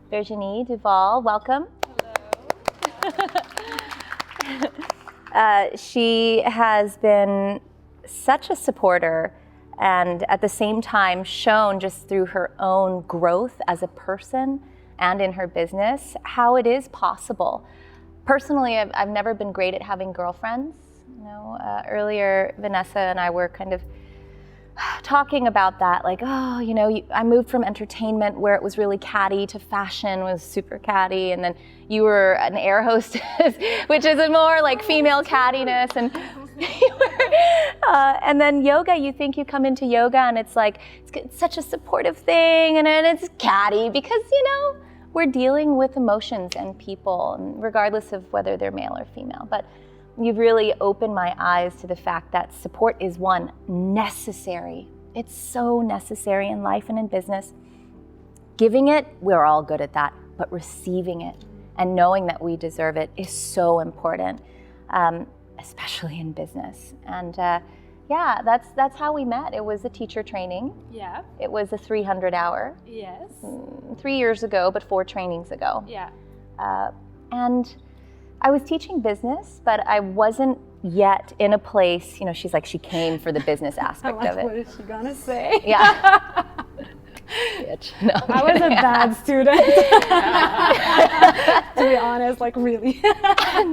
Virginie Duval, welcome. Hello. She has been such a supporter and at the same time shown just through her own growth as a person and in her business how it is possible. Personally, I've never been great at having girlfriends. Earlier Vanessa and I were kind of talking about that, like, I moved from entertainment where it was really catty to fashion was super catty, and then you were an air hostess, which is a more like female cattiness, and and then yoga, you think you come into yoga and it's like, it's such a supportive thing, and then it's catty because, we're dealing with emotions and people, and regardless of whether they're male or female. But you've really opened my eyes to the fact that support is necessary. It's so necessary in life and in business. Giving it, we're all good at that, but receiving it and knowing that we deserve it is so important, especially in business. And that's how we met. It was a teacher training. Yeah. It was a 300-hour. Yes. 3 years ago, but 4 trainings ago. Yeah. And I was teaching business, but I wasn't yet in a place, she's like, she came for the business aspect of it. What is she gonna say? Yeah. Bitch. No, I was a bad student. To be honest, like really.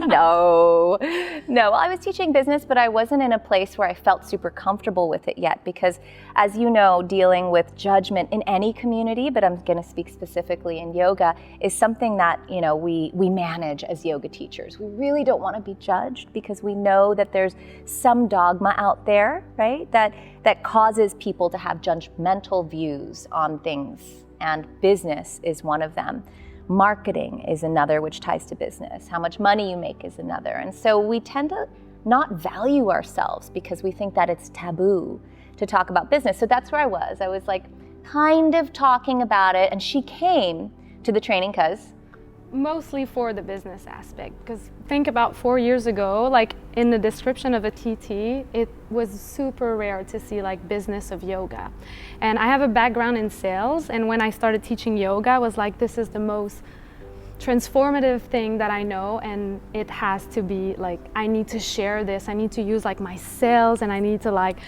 No. I was teaching business, but I wasn't in a place where I felt super comfortable with it yet, because as you know, dealing with judgment in any community, but I'm going to speak specifically in yoga, is something that, we manage as yoga teachers. We really don't want to be judged because we know that there's some dogma out there, right? That causes people to have judgmental views on things, and business is one of them. Marketing is another, which ties to business. How much money you make is another. And so we tend to not value ourselves because we think that it's taboo to talk about business. So that's where I was. I was like kind of talking about it, and she came to the training because mostly for the business aspect, because think about 4 years ago, like in the description of a TT, it was super rare to see like business of yoga. And I have a background in sales, and when I started teaching yoga, I was like, this is the most transformative thing that I know, and it has to be like, I need to share this, I need to use like my sales, and I need to like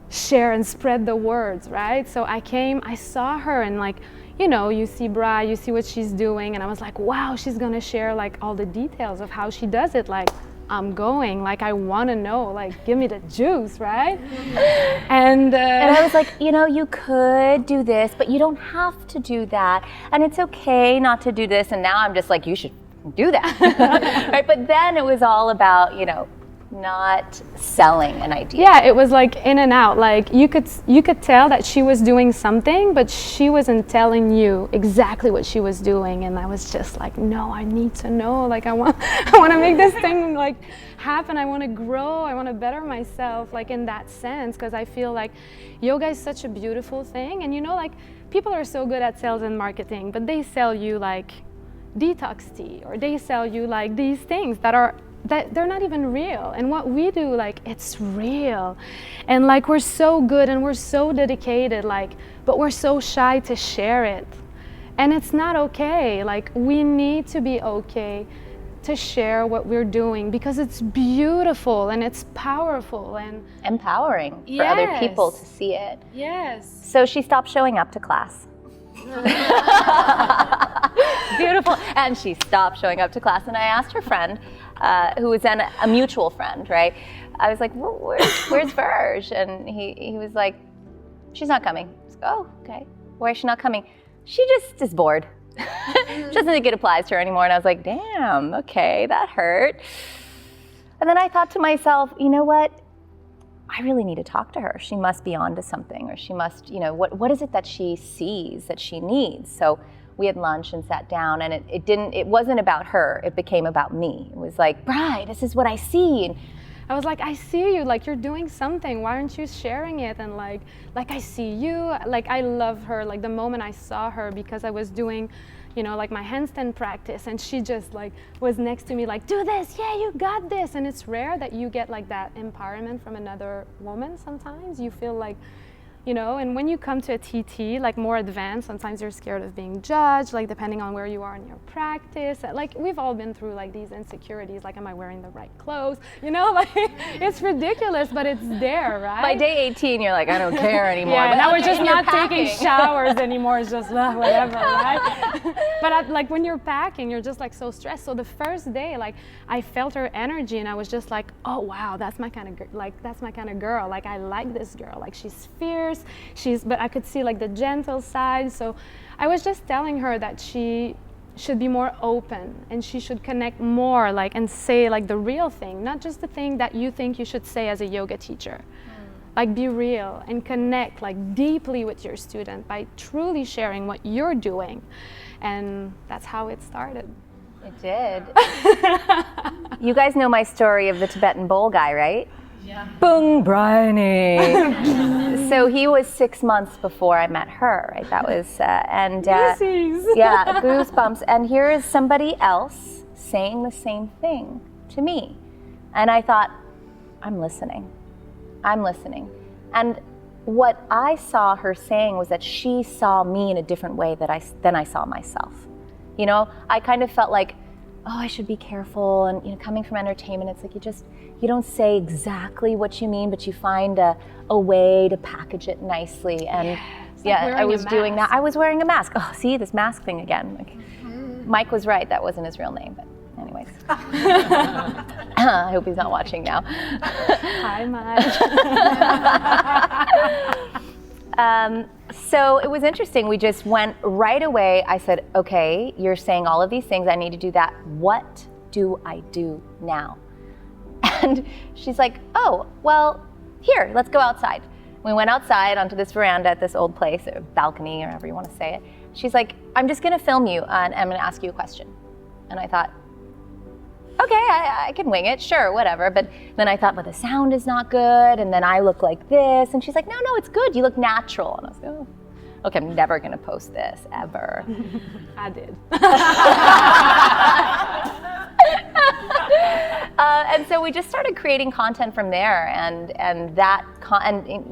share and spread the words, right? So I came, I saw her, and like, you see Bri, you see what she's doing, and I was like, wow, she's gonna share like all the details of how she does it. Like, I'm going, like, I wanna know, like, give me the juice, right? And I was like, you could do this, but you don't have to do that, and it's okay not to do this. And now I'm just like, you should do that, right? But then it was all about, not selling an idea. Yeah, it was like in and out. Like you could tell that she was doing something, but she wasn't telling you exactly what she was doing. And I was just like, no, I need to know. Like I want to make this thing like happen. I want to grow. I want to better myself. Like in that sense, because I feel like yoga is such a beautiful thing. And like people are so good at sales and marketing, but they sell you like detox tea, or they sell you like these things that they're not even real. And what we do, like, it's real, and like we're so good and we're so dedicated, like, but we're so shy to share it. And it's not okay. Like, we need to be okay to share what we're doing, because it's beautiful and it's powerful and empowering for other people to see it. Yes. So she stopped showing up to class. Beautiful. And she stopped showing up to class, and I asked her friend, who was then a mutual friend, right? I was like, well, where's Virg? And he was like, she's not coming. I was like, oh, okay. Why is she not coming? She just is bored. She doesn't think it applies to her anymore. And I was like, damn, okay, that hurt. And then I thought to myself, you know what? I really need to talk to her. She must be onto something, or she must, what is it that she sees that she needs? So we had lunch and sat down, and it wasn't about her. It became about me. It was like, Bri, this is what I see. And I was like, I see you, like you're doing something. Why aren't you sharing it? And like I see you, like I love her. Like the moment I saw her, because I was doing, like my handstand practice, and she just like was next to me, like, do this, yeah, you got this. And it's rare that you get like that empowerment from another woman. Sometimes you feel like, you know. And when you come to a TT, like more advanced, sometimes you're scared of being judged, like depending on where you are in your practice. Like we've all been through like these insecurities, like am I wearing the right clothes? You know, like it's ridiculous, but it's there, right? By day 18, you're like, I don't care anymore. Yeah, but now we're just not packing. taking showers anymore. It's just whatever, right? But like when you're packing, you're just like so stressed. So the first day, like I felt her energy, and I was just like, oh wow, that's my kind of that's my kind of girl. Like I like this girl. Like she's fierce. But I could see like the gentle side. So I was just telling her that she should be more open, and she should connect more, like, and say like the real thing, not just the thing that you think you should say as a yoga teacher. Like be real and connect like deeply with your student by truly sharing what you're doing. And that's how it started. It did. You guys know my story of the Tibetan bowl guy, right? Yeah. Boom, Briohny. So he was 6 months before I met her, right? That was, yeah, goosebumps. And here is somebody else saying the same thing to me. And I thought, I'm listening. And what I saw her saying was that she saw me in a different way than I saw myself. You know, I kind of felt like, oh, I should be careful. And, you know, coming from entertainment, it's like you don't say exactly what you mean, but you find a way to package it nicely. And I was doing that. I was wearing a mask. Oh, see, this mask thing again. Like, Mike was right. That wasn't his real name, but anyways. I hope he's not watching now. Hi, Mike. So it was interesting. We just went right away. I said, okay, you're saying all of these things. I need to do that. What do I do now? And she's like, oh, well, here, let's go outside. We went outside onto this veranda at this old place, or balcony, or however you want to say it. She's like, I'm just going to film you, and I'm going to ask you a question. And I thought, okay, I can wing it, sure, whatever. But then I thought, but the sound is not good, and then I look like this. And she's like, no, it's good. You look natural. And I was like, oh, okay, I'm never going to post this, ever. I did. And so we just started creating content from there, and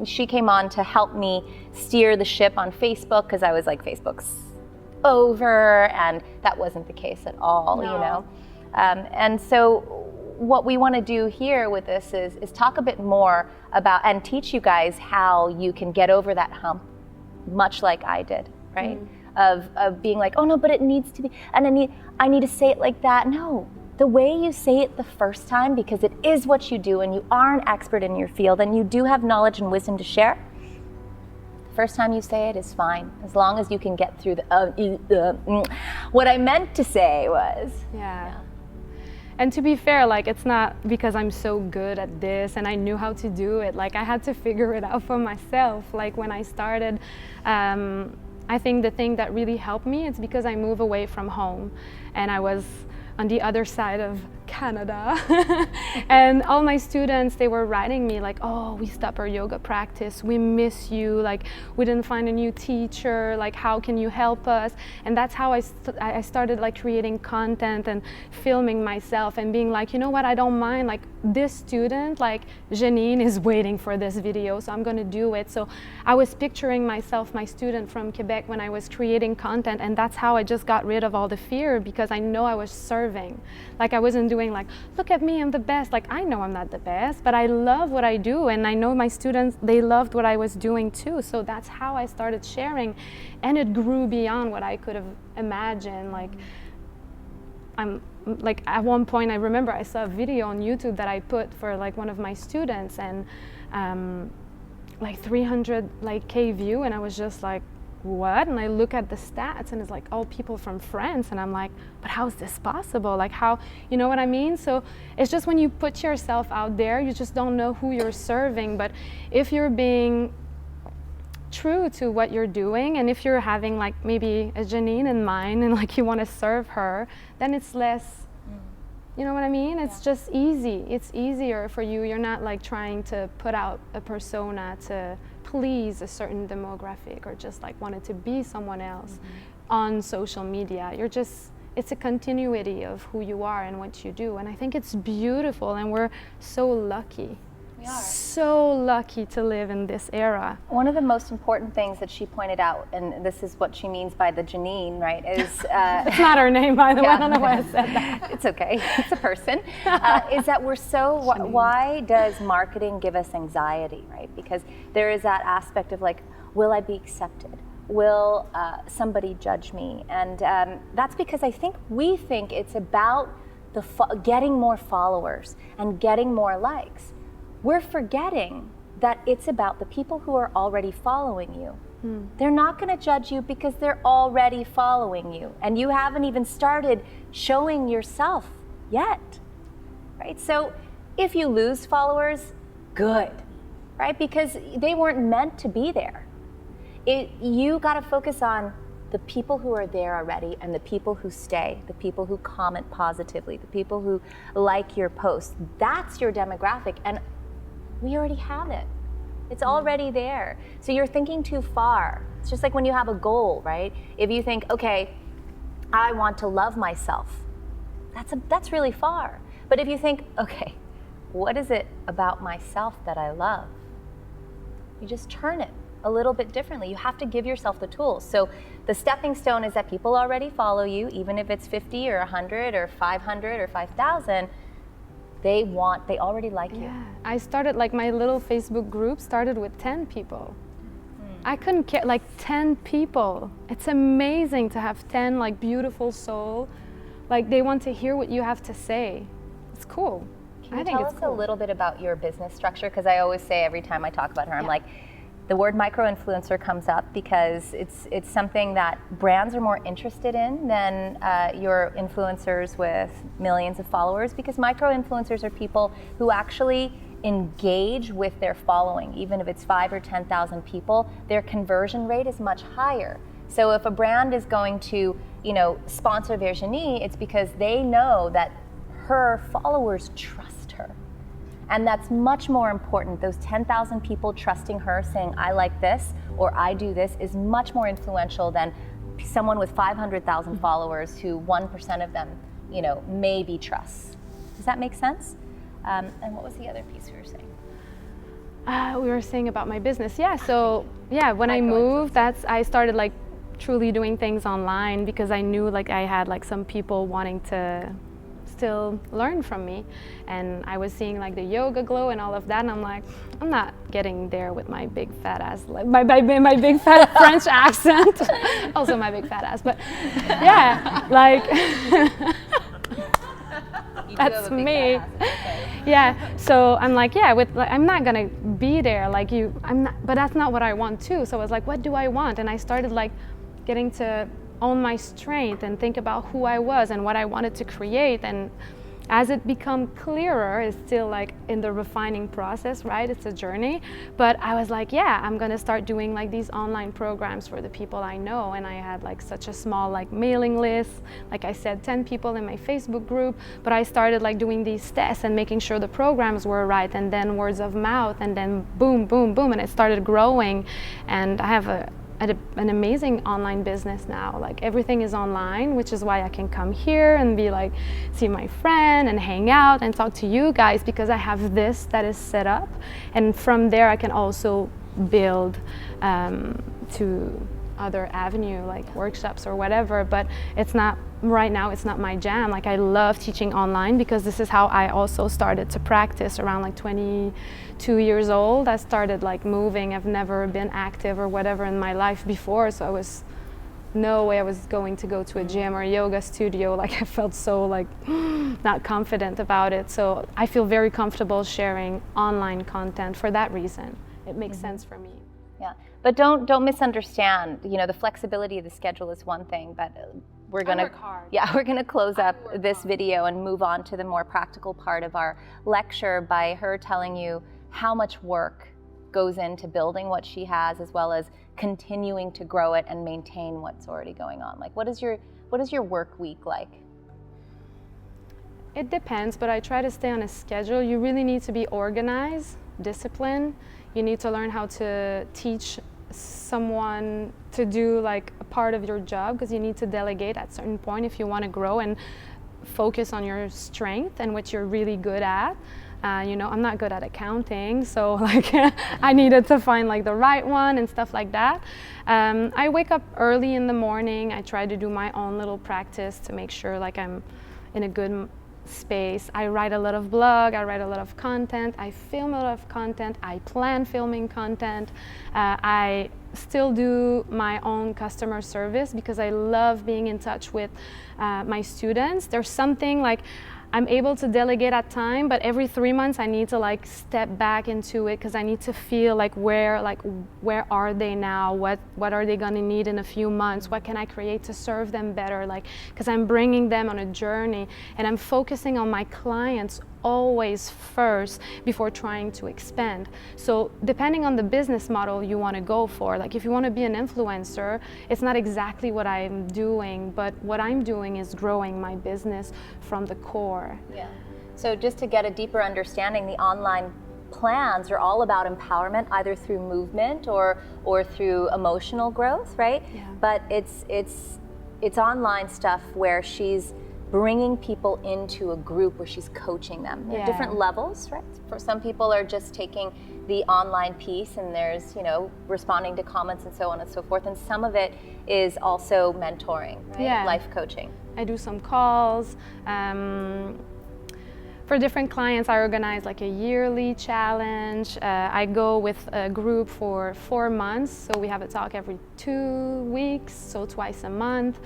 she came on to help me steer the ship on Facebook, because I was like, Facebook's over, and that wasn't the case at all, you know. And so what we want to do here with this is talk a bit more about and teach you guys how you can get over that hump, much like I did, right? Of being like, oh no, but it needs to be, and I need to say it like that. No, the way you say it the first time, because it is what you do, and you are an expert in your field, and you do have knowledge and wisdom to share. The first time you say it is fine, as long as you can get through what I meant to say was. Yeah. And to be fair, like, it's not because I'm so good at this and I knew how to do it. Like, I had to figure it out for myself. Like, when I started, I think the thing that really helped me is because I moved away from home, and I was on the other side of Canada. And all my students, they were writing me like, oh, we stopped our yoga practice, we miss you, like we didn't find a new teacher, like how can you help us? And that's how I started like creating content and filming myself and being like, you know what, I don't mind, like this student, like Janine is waiting for this video, so I'm gonna do it. So I was picturing myself, my student from Quebec, when I was creating content, and that's how I just got rid of all the fear, because I know I was serving. Like I wasn't doing like, look at me, I'm the best. Like I know I'm not the best, but I love what I do, and I know my students, they loved what I was doing too. So that's how I started sharing, and it grew beyond what I could have imagined. Like like at one point I remember I saw a video on YouTube that I put for like one of my students, and like 300 like K view, and I was just like, what? And I look at the stats and it's like all people from France, and I'm like, but how is this possible? Like how, you know what I mean? So it's just when you put yourself out there, you just don't know who you're serving. But if you're being true to what you're doing, and if you're having like maybe a Janine in mind and like you want to serve her, then it's less, you know what I mean? It's just easy. It's easier for you. You're not like trying to put out a persona to please a certain demographic or just like wanted to be someone else on social media. You're just, it's a continuity of who you are and what you do. And I think it's beautiful, and we're so lucky. We are. So lucky to live in this era. One of the most important things that she pointed out, and this is what she means by the Janine, right, is... It's not her name, by the way. I don't know why I said that. It's okay. It's a person. Is that we're so... Why does marketing give us anxiety, right? Because there is that aspect of like, will I be accepted? Will somebody judge me? And that's because we think it's about getting more followers and getting more likes. We're forgetting that it's about the people who are already following you. They're not going to judge you because they're already following you, and you haven't even started showing yourself yet, right? So if you lose followers, good, right? Because they weren't meant to be there. You got to focus on the people who are there already and the people who stay, the people who comment positively, the people who like your post. That's your demographic, and we already have it. It's already there. So you're thinking too far. It's just like when you have a goal, right? If you think, okay, I want to love myself, that's really far. But if you think, okay, what is it about myself that I love? You just turn it a little bit differently. You have to give yourself the tools. So the stepping stone is that people already follow you, even if it's 50 or 100 or 500 or 5,000. They already like you. Yeah, I started, like, my little Facebook group started with 10 people. I couldn't care, like 10 people. It's amazing to have 10 like beautiful soul. Like they want to hear what you have to say. It's cool. Can you tell us a little bit about your business structure? Because I always say every time I talk about her, I'm like, the word micro-influencer comes up because it's something that brands are more interested in than your influencers with millions of followers, because micro-influencers are people who actually engage with their following. Even if it's 5,000 or 10,000 people, their conversion rate is much higher. So if a brand is going to, sponsor Virginie, it's because they know that her followers trust her. And that's much more important. Those 10,000 people trusting her, saying, I like this, or I do this, is much more influential than someone with 500,000 followers who 1% of them, maybe trusts. Does that make sense? And what was the other piece we were saying? We were saying about my business. Yeah, so when I moved, I started like truly doing things online because I knew like I had like some people wanting to still learn from me, and I was seeing like the yoga glow and all of that, and I'm like, I'm not getting there with my big fat ass, like my big fat French accent. Also my big fat ass, but yeah, like that's me. Yeah, so I'm like, I'm not gonna be there like you. But that's not what I want too. So I was like, what do I want? And I started like getting to own my strength and think about who I was and what I wanted to create. And as it become clearer, it's still like in the refining process, right? It's a journey. But I was like, I'm gonna start doing like these online programs for the people I know. And I had like such a small like mailing list, like I said, 10 people in my Facebook group. But I started like doing these tests and making sure the programs were right, and then words of mouth, and then boom, boom, boom, and it started growing. And I have an amazing online business now. Like everything is online, which is why I can come here and be like, see my friend and hang out and talk to you guys, because I have this that is set up, and from there I can also build to other avenue like workshops or whatever. But it's not right now, it's not my jam. Like I love teaching online because this is how I also started to practice around like 22 years old. I started like moving. I've never been active or whatever in my life before, so I was no way I was going to go to a gym or a yoga studio. Like I felt so like not confident about it. So I feel very comfortable sharing online content for that reason. It makes sense for me. Yeah, but don't misunderstand. The flexibility of the schedule is one thing, but we're gonna close up this video and move on to the more practical part of our lecture by her telling you how much work goes into building what she has, as well as continuing to grow it and maintain what's already going on. Like, what is your work week like? It depends, but I try to stay on a schedule. You really need to be organized, disciplined. You need to learn how to teach someone to do like a part of your job, because you need to delegate at a certain point if you want to grow and focus on your strength and what you're really good at. You know, I'm not good at accounting, so like I needed to find like the right one and stuff like that. I wake up early in the morning. I try to do my own little practice to make sure like I'm in a good space. I write a lot of blog, I write a lot of content, I film a lot of content, I plan filming content. I still do my own customer service because I love being in touch with my students. There's something like I'm able to delegate at time, but every 3 months I need to like step back into it because I need to feel like where are they now? What are they gonna need in a few months? What can I create to serve them better? Like, because I'm bringing them on a journey and I'm focusing on my clients always first before trying to expand. So depending on the business model you want to go for, like if you want to be an influencer, it's not exactly what I'm doing, but what I'm doing is growing my business from the core. Yeah. So just to get a deeper understanding, the online plans are all about empowerment, either through movement or through emotional growth, right? Yeah. But it's online stuff where she's bringing people into a group where she's coaching them at different levels, right? For some people are just taking the online piece and there's, you know, responding to comments and so on and so forth. And some of it is also mentoring, right? Yeah. Life coaching. I do some calls. For different clients, I organize like a yearly challenge. I go with a group for 4 months, so we have a talk every 2 weeks, so twice a month.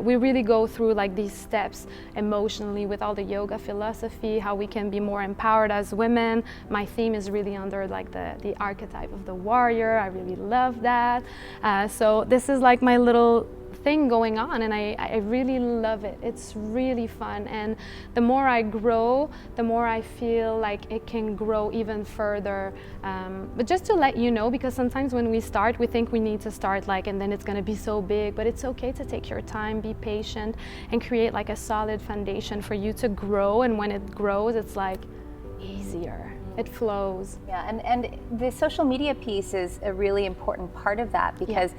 We really go through like these steps emotionally with all the yoga philosophy, how we can be more empowered as women. My theme is really under like the archetype of the warrior. I really love that. So this is like my little thing going on, and I really love it. It's really fun, and the more I grow, the more I feel like it can grow even further. But just to let you know, because sometimes when we start, we think we need to start like, and then it's going to be so big, but it's okay to take your time, be patient, and create like a solid foundation for you to grow. And when it grows, it's like easier. It flows. Yeah, and the social media piece is a really important part of that, because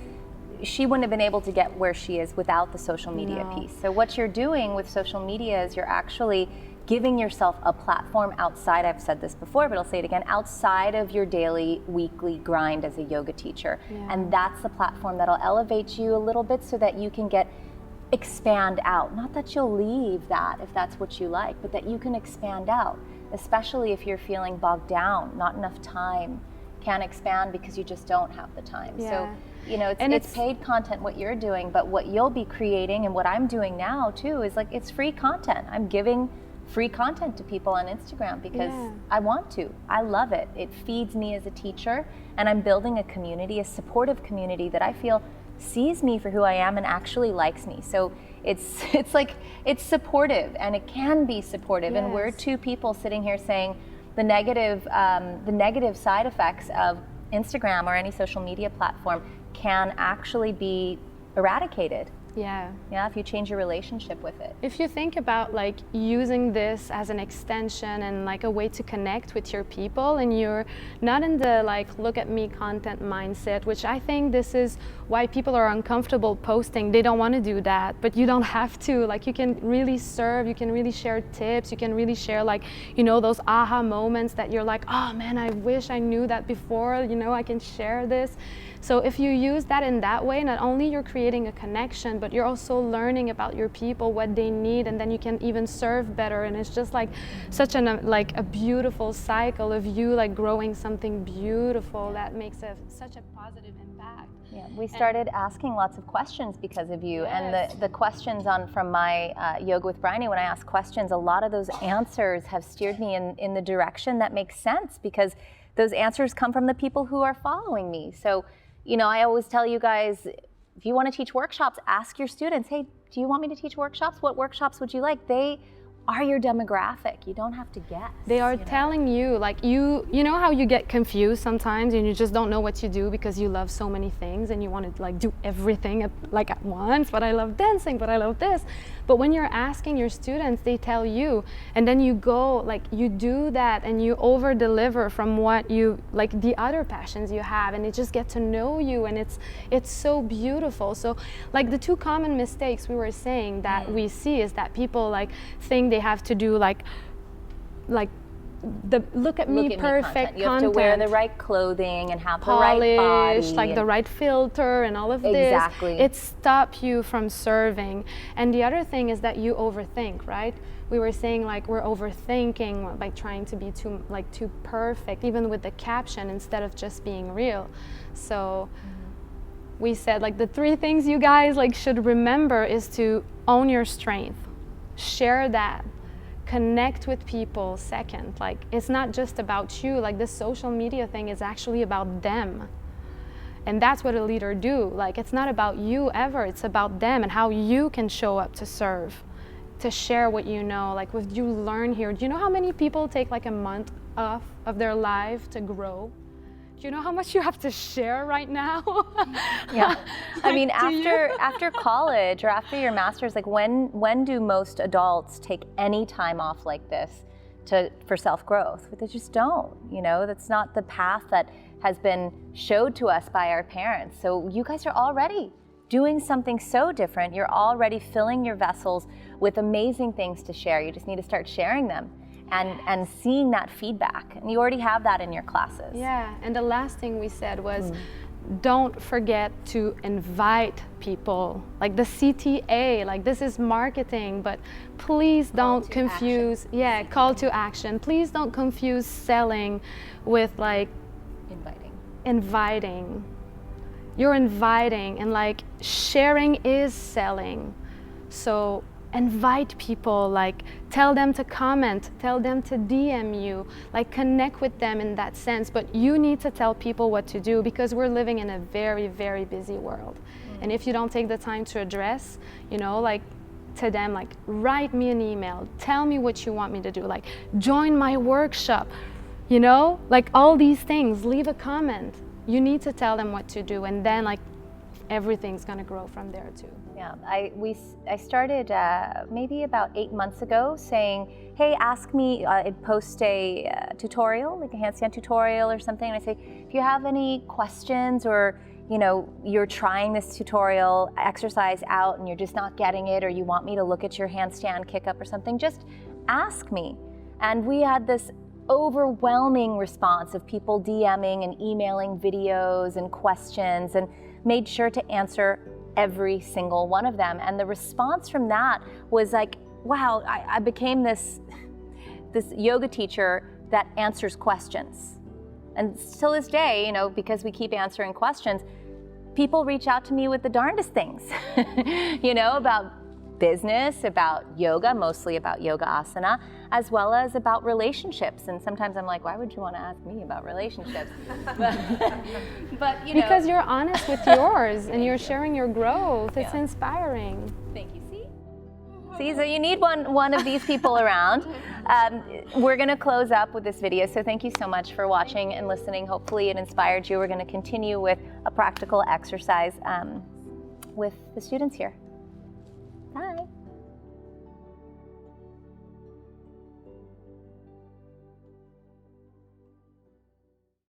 she wouldn't have been able to get where she is without the social media piece. So what you're doing with social media is you're actually giving yourself a platform outside, I've said this before, but I'll say it again, outside of your daily, weekly grind as a yoga teacher. And that's the platform that'll elevate you a little bit so that you can expand out. Not that you'll leave that if that's what you like, but that you can expand out, especially if you're feeling bogged down, not enough time, can't expand because you just don't have the time. So, you know, it's paid content what you're doing, but what you'll be creating and what I'm doing now too is like, it's free content. I'm giving free content to people on Instagram because I want to. I love it. It feeds me as a teacher, and I'm building a community, a supportive community that I feel sees me for who I am and actually likes me. So it's like, it's supportive, and it can be supportive. And we're two people sitting here saying the negative side effects of Instagram or any social media platform can actually be eradicated. Yeah, if you change your relationship with it. If you think about like using this as an extension and like a way to connect with your people, and you're not in the like look at me content mindset, which I think this is why people are uncomfortable posting. They don't want to do that, but you don't have to. Like, you can really serve, you can really share tips, you can really share like, you know, those aha moments that you're like, oh man, I wish I knew that before, you know, I can share this. So if you use that in that way, not only you're creating a connection, but you're also learning about your people, what they need, and then you can even serve better. And it's just like such a beautiful cycle of you like growing something beautiful that makes such a positive impact. Yeah, we started asking lots of questions because of you, and the questions from my Yoga with Briohny, when I ask questions, a lot of those answers have steered me in the direction that makes sense, because those answers come from the people who are following me. So, you know, I always tell you guys, if you want to teach workshops, ask your students, hey, do you want me to teach workshops? What workshops would you like? They are your demographic. You don't have to guess. They are telling you, like, you know how you get confused sometimes and you just don't know what to do because you love so many things and you want to like do everything at once, but I love dancing, but I love this. But when you're asking your students, they tell you, and then you go, like, you do that and you over deliver from what you, like the other passions you have, and they just get to know you, and it's so beautiful. So like the two common mistakes we were saying that we see is that people like think they have to do like the look at me perfect You have to wear the right clothing and have the right body, like the right filter and all of this. Exactly. It stops you from serving. And the other thing is that you overthink, right? We were saying like we're overthinking by trying to be too perfect, even with the caption instead of just being real. So we said like the 3 things you guys like should remember is to own your strength, share that, connect with people. Second, like it's not just about you. Like this social media thing is actually about them, and that's what a leader do. Like it's not about you ever, it's about them and how you can show up to serve, to share what you know, like what you learn here. Do you know how many people take like a month off of their life to grow? Do you know how much you have to share right now? Yeah, I mean, after college or after your master's, like when do most adults take any time off like this for self-growth? They just don't. You know, that's not the path that has been showed to us by our parents. So you guys are already doing something so different. You're already filling your vessels with amazing things to share. You just need to start sharing them. And seeing that feedback, and you already have that in your classes. Yeah, and the last thing we said was don't forget to invite people, like the CTA, like this is marketing, but please don't confuse call to action. Please don't confuse selling with like inviting. You're inviting, and like sharing is selling. So invite people, like tell them to comment, tell them to DM you, like connect with them in that sense. But you need to tell people what to do because we're living in a very, very busy world. And if you don't take the time to address, you know, like to them, like write me an email, tell me what you want me to do, like join my workshop, you know, like all these things, leave a comment. You need to tell them what to do, and then like everything's gonna grow from there too. Yeah, I started maybe about 8 months ago saying, hey, ask me, I'd post a tutorial, like a handstand tutorial or something, and I say, if you have any questions or, you know, you're trying this tutorial exercise out and you're just not getting it, or you want me to look at your handstand kick up or something, just ask me. And we had this overwhelming response of people DMing and emailing videos and questions, and made sure to answer every single one of them. And the response from that was like, wow, I became this yoga teacher that answers questions. And till this day, you know, because we keep answering questions, people reach out to me with the darndest things, you know, about business, about yoga, mostly about yoga asana, as well as about relationships. And sometimes I'm like, why would you want to ask me about relationships? but you know. Because you're honest with yours and you're sharing your growth. It's inspiring. Thank you. See, so you need one of these people around. We're going to close up with this video, so thank you so much for watching and listening. Hopefully it inspired you. We're going to continue with a practical exercise with the students here.